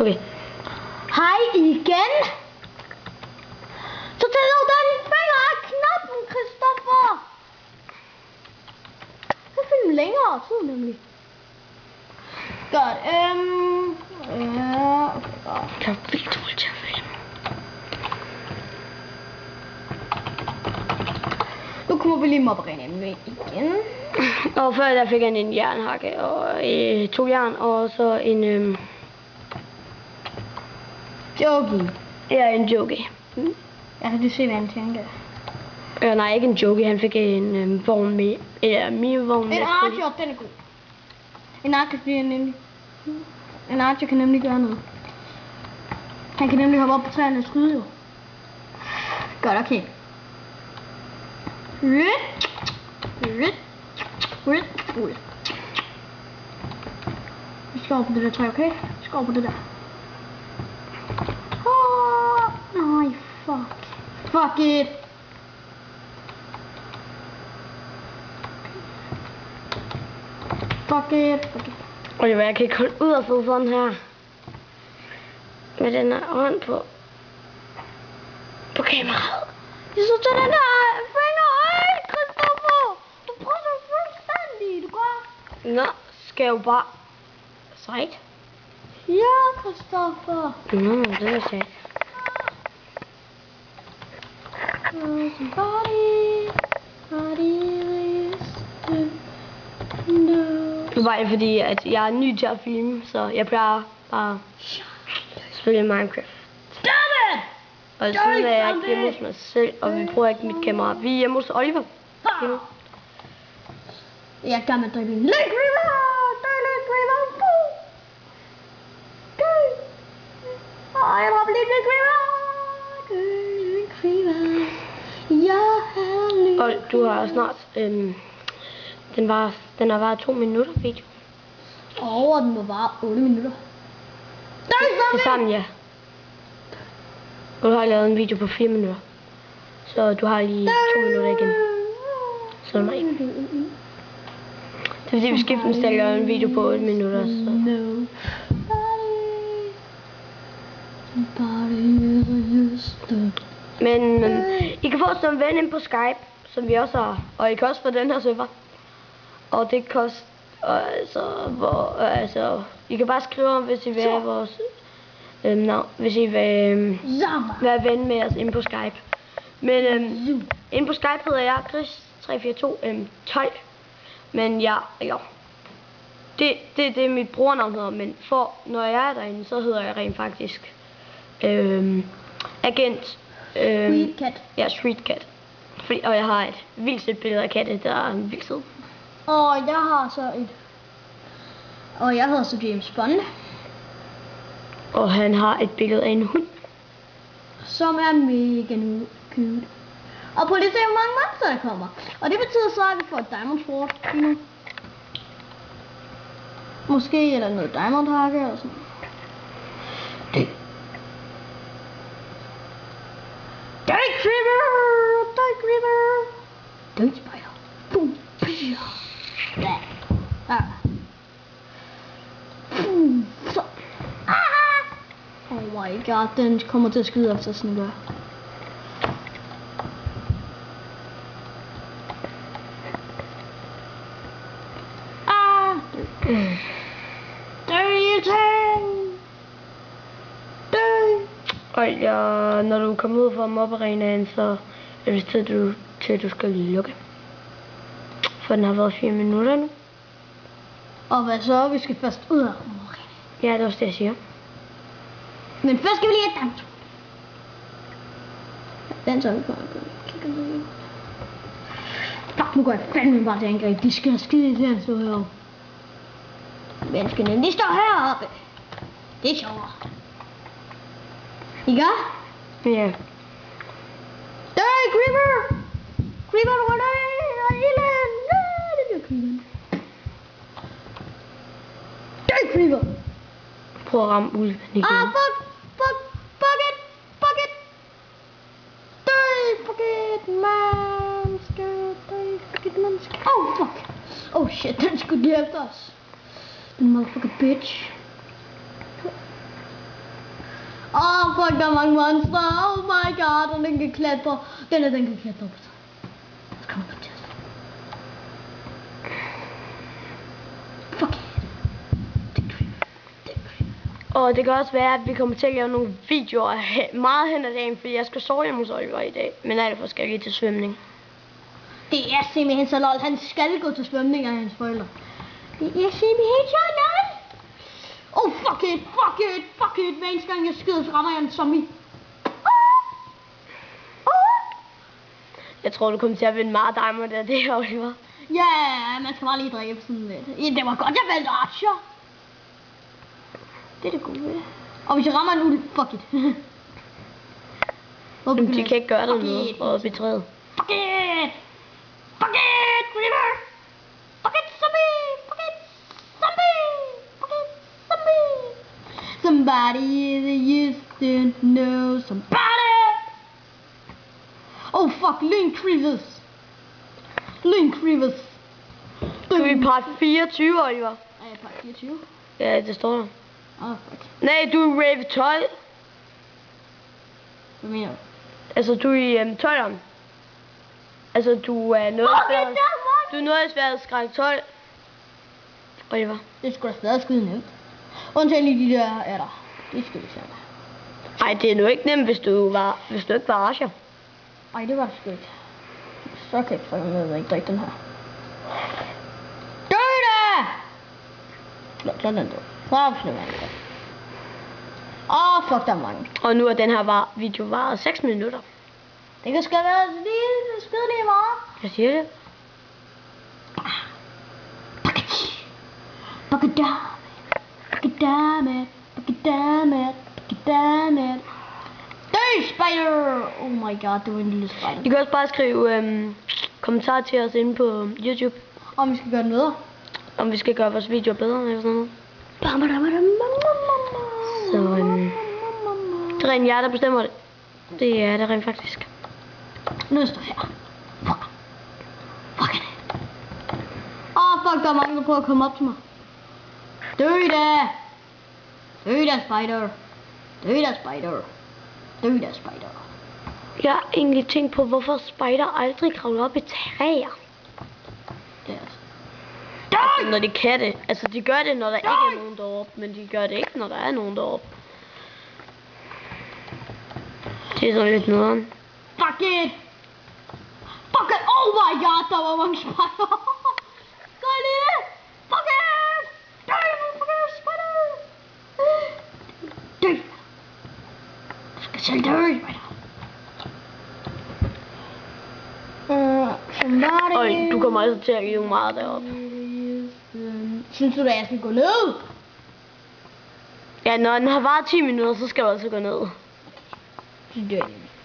Okay. Hej igen. Så tag nu den finger af knappen, Christoffer. Så film længere tid nemlig. Godt, ja, okay, godt. Jeg er vildt dårlig til at filme. Nu kommer vi lige mobberene med igen. Og før der fik han en jernhakke og 2 jern og så en Jogi. ja, en jockey. Jeg kan lige se, hvad han tænker. Nej, ikke en jockey, han fik en vogn med, minivogn med. En Archer, den er god. En Archer bliver nemlig. En Archer kan nemlig gøre noget. Han kan nemlig hoppe op på træerne og skyde jo. Godt, okay. Vi skal over på det der træ, okay? Vi skal over på det der. Nej, fuck. Fuck it. Fuck it. Og jeg kan ikke holde ud og sidde sådan her. Med den her hånd på kameraet. Jeg så til den der finger. Ej, Christoffer. Du presser fuldstændig. Du går. Nå, skal jeg jo bare... Sejt. Ja, Christoffer. Nå, det er sejt. Det var bare fordi, at jeg er ny til at filme, så jeg plejer bare at spille Minecraft. Og siden er jeg ikke hjemme hos mig selv, og vi bruger ikke mit kamera. Vi er hjemme hos Oliver. Jeg er gammel dribling. Lake River! Lake River! Jeg har blivet Lake River! Lake River! Og du har snart... den har varet 2 minutter video. Og den må vare 8 minutter. Til sammen, ja. Og du har lavet en video på 4 minutter. Så du har lige 2 minutter igen. Så er det mig. Det er fordi vi skiftende skal lave en video på 8 minutter. Så. Men I kan få os som ven ind på Skype, som vi også har. Og I kan også få den her server. Og det koster... Altså, I kan bare skrive om, hvis I vil have vores... hvis I vil være ven med os inde på Skype. Men inde på Skype hedder jeg Chris34212. Men ja. Det er mit brugernavn hedder, men når jeg er derinde, så hedder jeg rent faktisk Agent Streetcat. Ja, Streetcat. Og jeg har et vildt sødt billede af katte, der er en vildt sød. Og jeg har så et... Og jeg hedder så James Bond. Og han har et billede af en hund. Som er mega cute. Og prøv lige at se, hvor mange monster der kommer. Og det betyder så, at vi får et Diamond Sword lige nu. Måske eller noget Diamond Hakke eller sådan. Dark River! Dark River! Dark Spider! Boom! Ja. Så. Oh my god, den kommer til at skyde efter sådan en gør. Og når du kommer ud fra mobarenaen, så er det til, at du skal lukke. For den har været 4 minutter nu. Og hvad så? Vi skal først ud af mobarenaen. Ja, det er også det, jeg siger. Men først skal vi lige have dans. Den så vi bare kigger ned. Fuck, nu går jeg fandme bare til angreb. De skal skide i det, stå heroppe. Menneskene, de står heroppe. Det er sjovere. Ikke? Ja. Der er Creeper! Creeper, du er der! Og ilden! Det bliver Creeper. Der er Creeper! Prøv at ramme ulven igen. Fuck it! Fuck it, manske. Oh, fuck! Oh shit, den skulle lige efter os. Den motherfucker bitch. fuck, der er mange monstre. Oh my god, og den kan klatre. Den kan klatre op. Så kommer den til os. Fuck. Og det kan også være, at vi kommer til at lave nogle videoer meget hen ad dagen, fordi jeg skal sove hjemme hos Oliver i dag. Men alt for skal jeg lige til svømning. Det er simpelthen så lol. Han skal gå til svømning af hans forældre. Det er simpelthen så lol. Oh fuck it. Hver eneste gang jeg skyder, så rammer jeg en zombie. Jeg tror, du kommer til at vinde meget diamond af det her, Oliver. Ja, man skal bare lige dræbe sådan lidt. Ja, det var godt, jeg valgte Archer. Det er det gode. Og hvis jeg rammer en ulv, fuck it. De kan ikke gøre det noget oppe i træet. Fuck it, Creeper. Fuck it, zombie. Somebody that used to know somebody. Oh fuck, Link Creevers. Du er i part 24, Oliver. Er jeg part 24? Ja, det står der. Fuck. Nej, du er Rave 12. Hvad mener du? Altså, du er i 12'eren. Altså, du er noget svært. Du er noget svært skræk 12. Oliver. Det skulle da stadig skyde nemt. Undtagen i de der er der. Det skal vi svært. Ej, det er nu ikke nemt, hvis du ikke var Archer. Ej, det var det sgu ikke. Så kan jeg ikke drikke den her. Dø da! Sådan den død. Fuck, der er mange. Og nu er den her video varet 6 minutter. Det kan sgu være lige skide lige meget. Jeg siger det. Goddammit. Dø, spider! Oh my god, det var en lille spider. I kan også bare skrive kommentarer til os inde på YouTube. Om vi skal gøre den bedre. Om vi skal gøre vores videoer bedre eller sådan noget. Så det er rent jer, der bestemmer det. Det er det rent faktisk. Nu står jeg her. Fuck it. Fuck, der er mange, der prøver at komme op til mig. Dø da, spider. Jeg har egentlig tænkt på, hvorfor spider aldrig kravler op i træer. Det er altså. Altså, når de kan det. Altså, de gør det, når der ikke er nogen deroppe, men de gør det ikke, når der er nogen deroppe. Det er sådan lidt nederen. Fuck it. Oh my god, der var mange spider. Gå lige. Fuck it. Spider. Dø. Jeg skal selv dø, spider. Og du kommer altså til at leve meget deroppe. Synes du da, jeg skal gå ned? Ja, når den har varet 10 minutter, så skal du altså gå ned.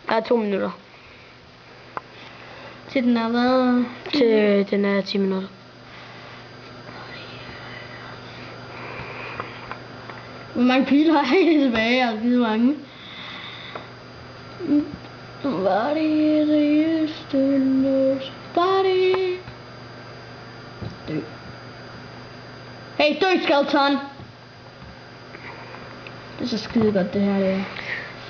Der er 2 minutter. Til den har været... Til den er 10 minutter. Hvor mange piler har jeg tilbage? Jeg har givet mange. Somebody that used to know somebody. Dø. Hey, dø, skeleton! Det er så skide godt, det her. Det.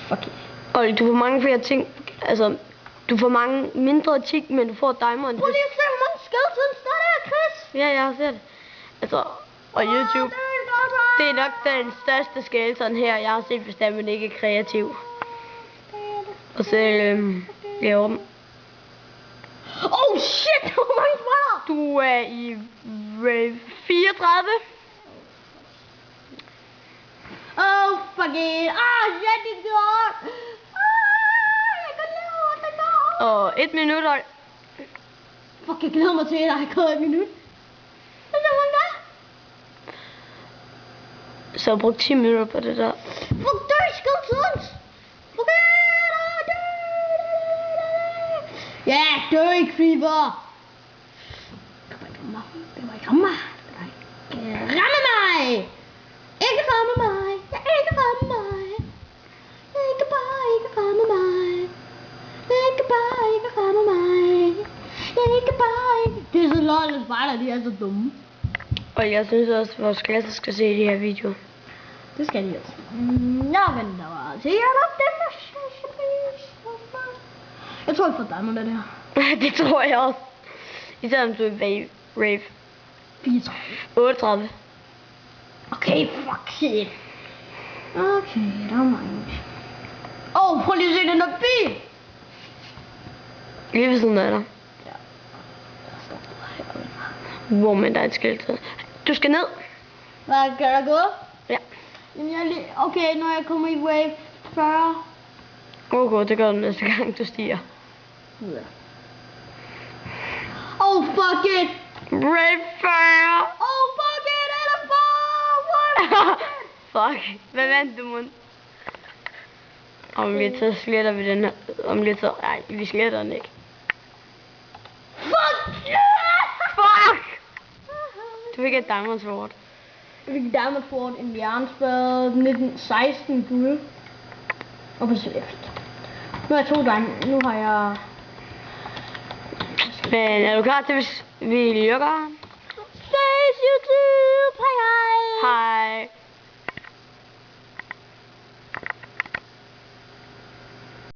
Fuck it. Og du får mange flere ting. Altså, du får mange mindre ting, men du får diamond. Prøv lige at se, hvor mange skeletons der er, Chris! Ja, jeg har set det. Altså, og YouTube. Det er nok den største skeleton her, jeg har set, hvis der man ikke er kreativ. Og så laver dem. Oh shit, hvor mange spiller! Du er i 34. Oh fuck it! Shit, det går! Jeg kan lave det går! Og 1 minut. Fuck, jeg glæder mig til, at der er gået 1 minut. Hvad er der? Så jeg har brugt 10 minutter på det der. Fuck, dø, skeletons! Fuck it! Dø! Ja, dø, creeper! Du må ikke ramme mig! Ramme mig! Ikke ramme mig! Ikke ramme mig! Ikke bare ikke ramme mig! Ikke bare ikke ramme mig! Ikke bare ikke... Det er så lol, at spejder, de er så dumme. Og jeg synes også, at vores klasse skal se de her videoer. Det skal de også. Nå, men der var Jeg tror, jeg får diamond af det her. Det tror jeg også. Især om du er Rave. 34. 38. Okay, fuck it. Okay, der er mange. Prøv lige at se den der bil. Lige ved siden af dig. Ja. Hvor man der er et skilt. Du skal ned. Hvad kan der gå? Ja. Jamen, okay, når jeg kommer i wave 40. Okay, det gør du næste gang, du stiger. Ja. Fuck it. Rave 40. Fuck it, eller for. Fuck. Hvad vandt du, mund? Om lidt så sletter vi den her. Om lidt så... Nej, vi sletter den ikke. Fuck! Fuck! Du fik et diamond sword. Jeg fik diamond sword, en jernspade, 1916 guld. Og på swift. Nu har jeg 2 diamond. Nu har jeg... Men er du klar til, hvis vi lukker? Face YouTube! Hej hej! Hej!